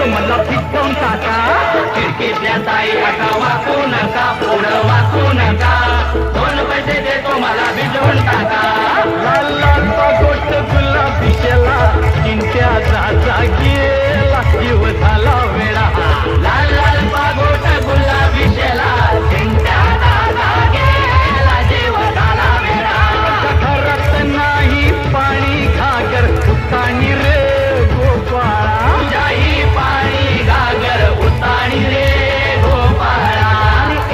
तो मला भिजवून टाका. खिडकीतल्या ताई आता वाकू नका, पुढं वाकू नका. 2 पैसे देतो मला भिजवून टाका. लाल लाल पागोट गुलाबी शेला, चिंट्याचा जागेला जीव झाला वेडा. लाल लाल पागोट गुलाबी शेला, चिंट्याचा जागेला जीव झाला वेडा. घरात नाही पाणी घागर, उताणी रे गोपाळा. तुझ्याही पाणी घागर, उताणी रे गोपाळा.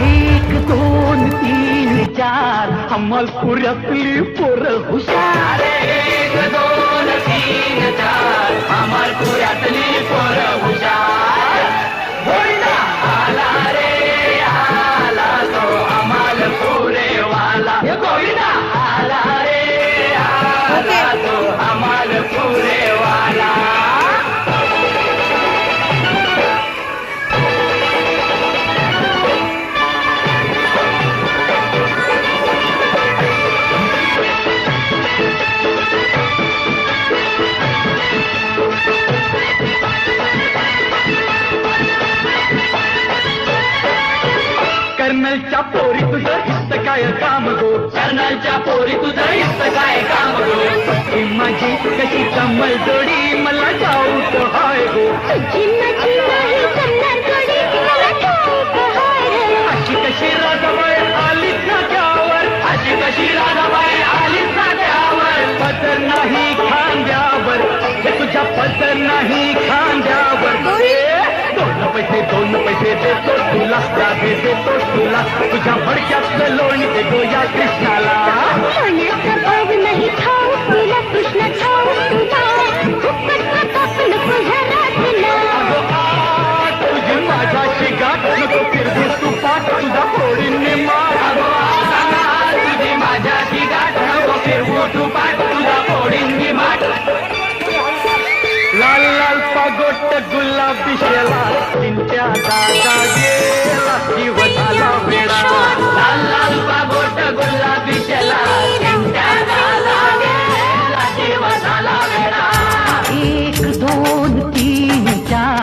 1 2 3 4 अमलपुरातली पोरं हुशार. 1 2 3 4 अमलपुरातली पोरं हुशार. गोविंदा आला रे आला तो अमलपुरे वाला. गोविंदा आला रे आला तो अमलपुरे वाला. कर्नलच्या पोरी तुझं हित काय काम गो. कर्नलच्या पोरी तुझं हित काय काम गो. ही माझी कशी कमल जोडी मला ठाऊक हाय गो. अशी कशी राधाबाई आली नाक्यावर, अशी कशी राधाबाई आली नाक्यावर. पदर नाही खांद्यावर, हे तुझ्या पदर नाही खांद्यावर. 2 पैसे देतो तुला, राधे देतो तुला. तुझ्या भडक्यातलं लोणी दे गो या कृष्णाला. नाही ठाऊ तुला कृष्ण ठाऊ तुला. अगो आ तुझी माझ्याशी गाठ, नको फिरदू तू पाठ, तुझा फोडीने मार. अगो आ तुझी माझ्याशी गाठ, नको फिरवू तू पाठ, तुझा फोडीने माठ. लाल लाल पागोट गुलाबी शेला, चिंट्याचा जागेला जीव झाला वेडा. लाल लाल पागोट गुलाबी शेला, चिंट्याचा जागेला जीव झाला वेडा. 1 2 3 4